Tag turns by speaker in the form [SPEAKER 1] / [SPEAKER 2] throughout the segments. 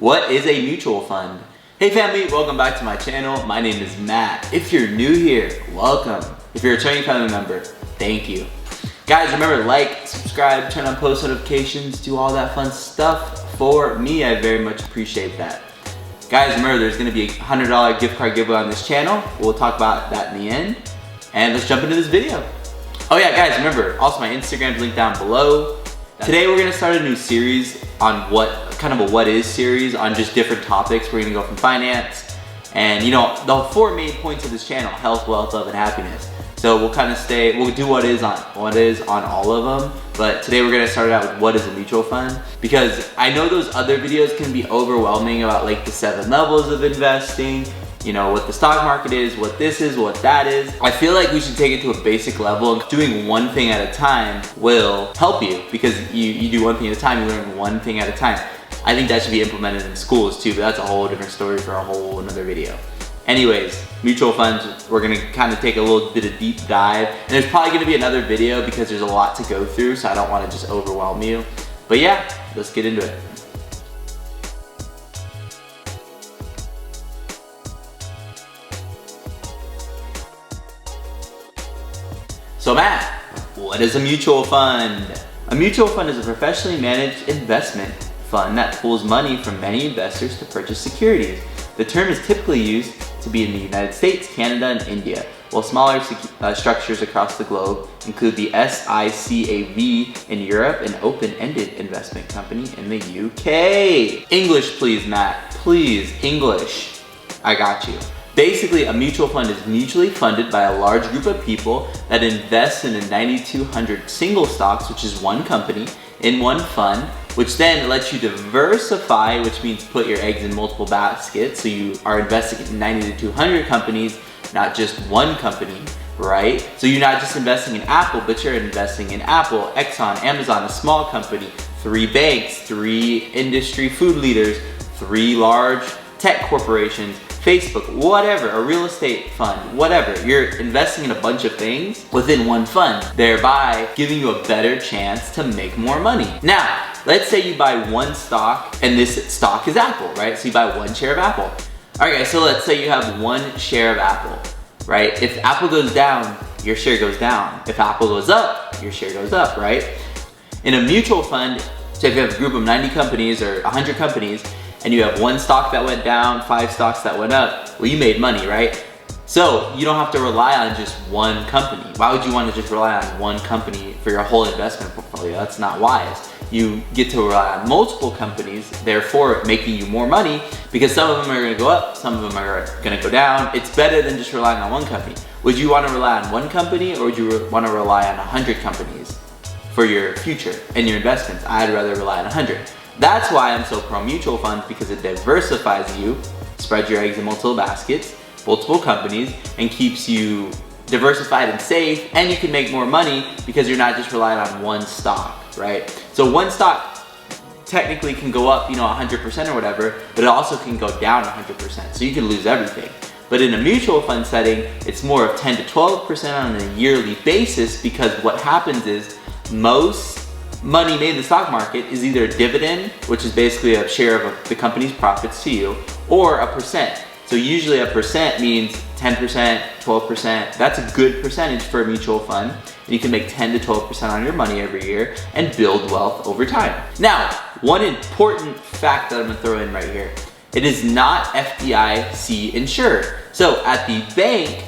[SPEAKER 1] What is a mutual fund? Hey family, welcome back to my channel. My name is Matt. If you're new here, welcome. If you're a returning family member, thank you. Guys, remember to like, subscribe, turn on post notifications, do all that fun stuff for me. I very much appreciate that. Guys, remember there's gonna be a $100 gift card giveaway on this channel. We'll talk about that in the end. And let's jump into this video. Oh yeah, guys, remember, also my Instagram's linked down below. Today we're gonna start a new series on kind of a what is series on just different topics. We're gonna go from finance and the 4 main points of this channel: health, wealth, love, and happiness. So we'll kind of we'll do what is on all of them. But today we're gonna start out with what is a mutual fund, because I know those other videos can be overwhelming about like the 7 levels of investing, what the stock market is, what this is, what that is. I feel like we should take it to a basic level. Doing one thing at a time will help you, because you do one thing at a time, you learn one thing at a time. I think that should be implemented in schools too, but that's a whole different story for a whole another video. Anyways, mutual funds, we're gonna kind of take a little bit of deep dive. And there's probably gonna be another video because there's a lot to go through, so I don't wanna just overwhelm you. But yeah, let's get into it. So Matt, what is a mutual fund? A mutual fund is a professionally managed investment fund that pools money from many investors to purchase securities. The term is typically used to be in the United States, Canada, and India, while smaller structures across the globe include the SICAV in Europe, an open-ended investment company in the UK. English please, Matt, please, English. I got you. Basically, a mutual fund is mutually funded by a large group of people that invest in the 9,200 single stocks, which is one company, in one fund, which then lets you diversify, which means put your eggs in multiple baskets. So you are investing in 90 to 200 companies, not just one company, right? So you're not just investing in Apple, but you're investing in Apple, Exxon, Amazon, a small company, 3 banks, 3 industry food leaders, 3 large tech corporations, Facebook, whatever, a real estate fund, whatever. You're investing in a bunch of things within one fund, thereby giving you a better chance to make more money. Now, let's say you buy one stock, and this stock is Apple, right? So you buy 1 share of Apple. All right, guys, so let's say you have 1 share of Apple, right? If Apple goes down, your share goes down. If Apple goes up, your share goes up, right? In a mutual fund, so if you have a group of 90 companies or 100 companies, and you have 1 stock that went down, 5 stocks that went up, well, you made money, right? So you don't have to rely on just one company. Why would you want to just rely on one company for your whole investment portfolio? That's not wise. You get to rely on multiple companies, therefore making you more money, because some of them are gonna go up, some of them are gonna go down. It's better than just relying on one company. Would you want to rely on one company, or would you want to rely on 100 companies for your future and your investments? I'd rather rely on 100. That's why I'm so pro mutual funds, because it diversifies you, spreads your eggs in multiple baskets, multiple companies, and keeps you diversified and safe, and you can make more money because you're not just relying on one stock, right? So one stock technically can go up, 100% or whatever, but it also can go down 100%, so you can lose everything. But in a mutual fund setting, it's more of 10 to 12% on a yearly basis, because what happens is most money made in the stock market is either a dividend, which is basically a share of the company's profits to you, or a percent. So usually a percent means 10%, 12%. That's a good percentage for a mutual fund. And you can make 10 to 12% on your money every year and build wealth over time. Now, one important fact that I'm gonna throw in right here: it is not FDIC insured. So at the bank,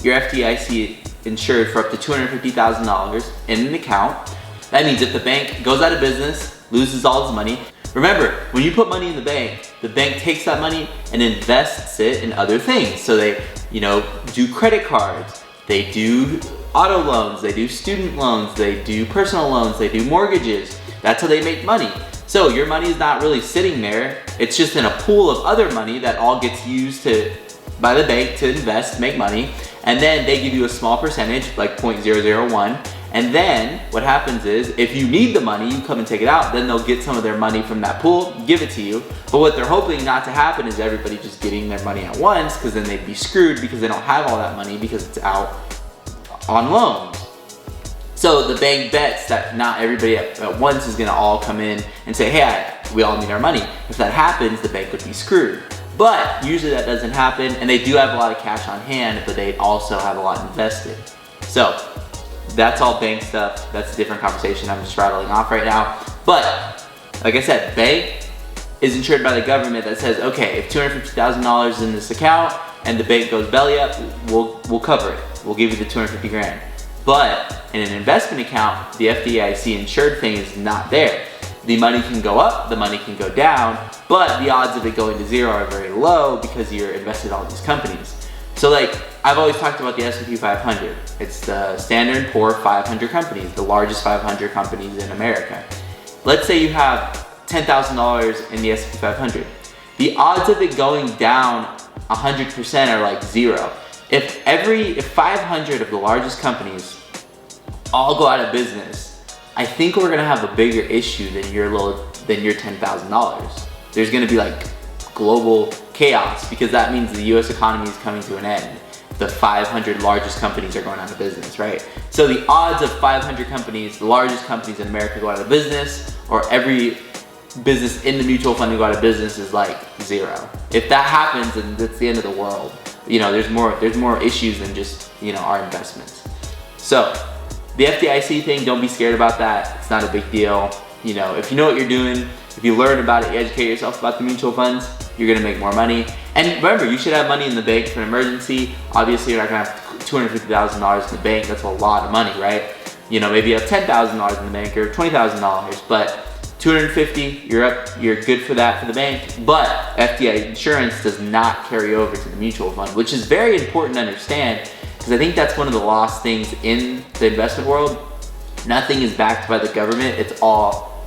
[SPEAKER 1] you're FDIC insured for up to $250,000 in an account. That means if the bank goes out of business, loses all its money. Remember, when you put money in the bank takes that money and invests it in other things. So they, do credit cards, they do auto loans, they do student loans, they do personal loans, they do mortgages. That's how they make money. So your money is not really sitting there. It's just in a pool of other money that all gets used by the bank to invest, make money. And then they give you a small percentage, like 0.001. And then what happens is, if you need the money, you come and take it out, then they'll get some of their money from that pool, give it to you. But what they're hoping not to happen is everybody just getting their money at once, because then they'd be screwed because they don't have all that money because it's out on loans. So the bank bets that not everybody at once is gonna all come in and say, hey, we all need our money. If that happens, the bank would be screwed. But usually that doesn't happen, and they do have a lot of cash on hand, but they also have a lot invested. So that's all bank stuff. That's a different conversation I'm just rattling off right now. But like I said, bank is insured by the government that says, okay, if $250,000 is in this account and the bank goes belly up, we'll cover it. We'll give you the 250 grand. But in an investment account, the FDIC insured thing is not there. The money can go up, the money can go down, but the odds of it going to zero are very low because you're invested in all these companies. So like, I've always talked about the S&P 500. It's the Standard & Poor 500 companies, the largest 500 companies in America. Let's say you have $10,000 in the S&P 500. The odds of it going down 100% are like zero. If 500 of the largest companies all go out of business, I think we're gonna have a bigger issue than your $10,000. There's gonna be like global chaos because that means the US economy is coming to an end. The 500 largest companies are going out of business, right? So the odds of 500 companies, the largest companies in America, go out of business, or every business in the mutual fund to go out of business is like zero. If that happens, then that's the end of the world. You know, there's more issues than just, you know, our investments. So the FDIC thing, don't be scared about that. It's not a big deal. You know, if you know what you're doing, if you learn about it, you educate yourself about the mutual funds, you're gonna make more money. And remember, you should have money in the bank for an emergency. Obviously, you're not gonna have $250,000 in the bank. That's a lot of money, right? You know, maybe you have $10,000 in the bank or $20,000, but 250, you're good for that for the bank. But FDIC Insurance does not carry over to the mutual fund, which is very important to understand, because I think that's one of the lost things in the investment world. Nothing is backed by the government. It's all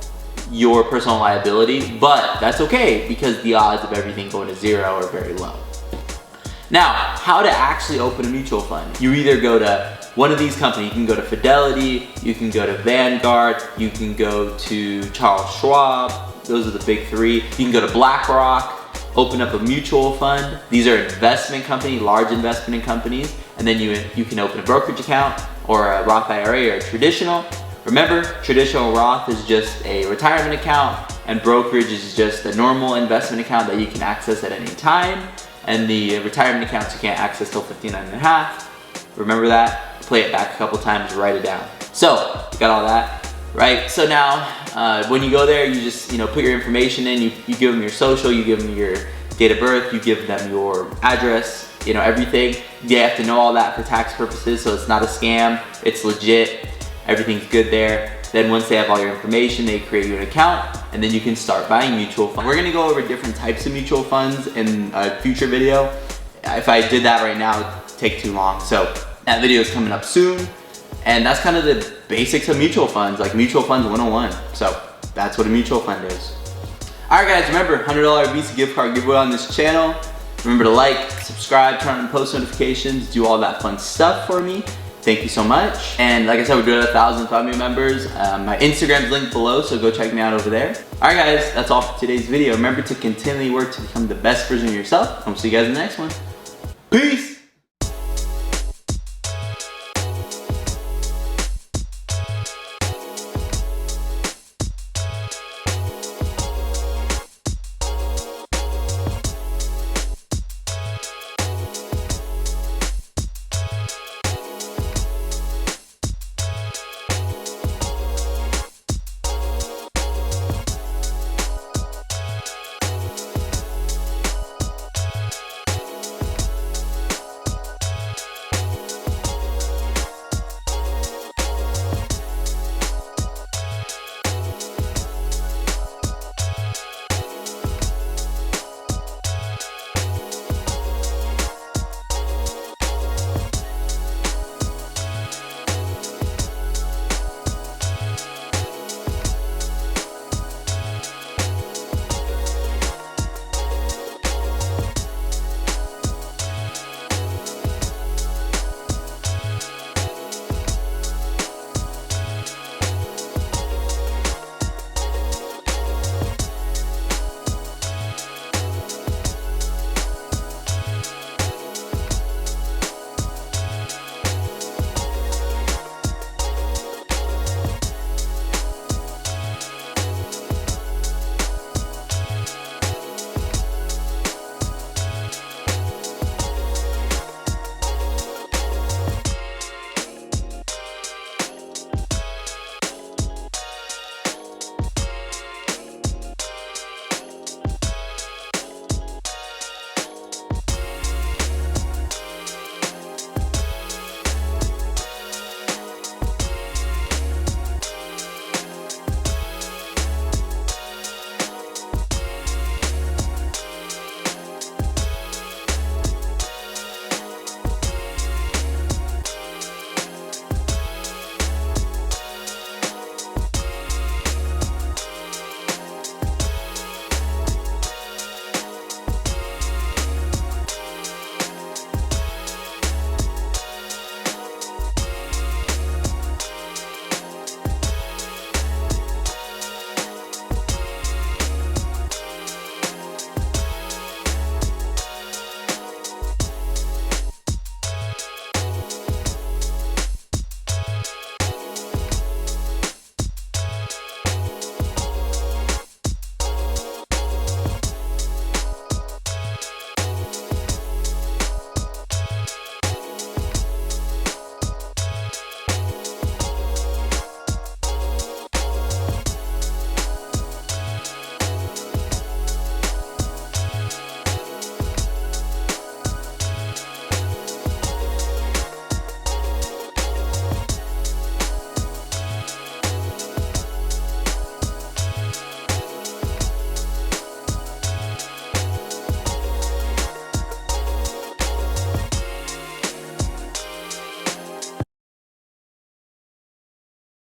[SPEAKER 1] your personal liability, but that's okay because the odds of everything going to zero are very low. Now, how to actually open a mutual fund. You either go to one of these companies. You can go to Fidelity, you can go to Vanguard, you can go to Charles Schwab. Those are the big three. You can go to BlackRock, open up a mutual fund. These are investment companies, large investment companies, and then you can open a brokerage account or a Roth IRA or a traditional. Remember, traditional Roth is just a retirement account, and brokerage is just a normal investment account that you can access at any time. And the retirement accounts you can't access till 59 and a half. Remember that? Play it back a couple times, write it down. So, you got all that, right? So now, when you go there, you just put your information in. You give them your social, you give them your date of birth, you give them your address, everything. They have to know all that for tax purposes, so it's not a scam. It's legit. Everything's good there. Then once they have all your information, they create you an account, and then you can start buying mutual funds. We're gonna go over different types of mutual funds in a future video. If I did that right now, it'd take too long. So that video is coming up soon. And that's kind of the basics of mutual funds, like Mutual Funds 101. So that's what a mutual fund is. All right guys, remember, $100 Visa gift card giveaway on this channel. Remember to like, subscribe, turn on post notifications, do all that fun stuff for me. Thank you so much. And like I said, we're doing 1,000 family members. My Instagram's linked below, so go check me out over there. All right guys, that's all for today's video. Remember to continually work to become the best version of yourself. And we'll see you guys in the next one. Peace.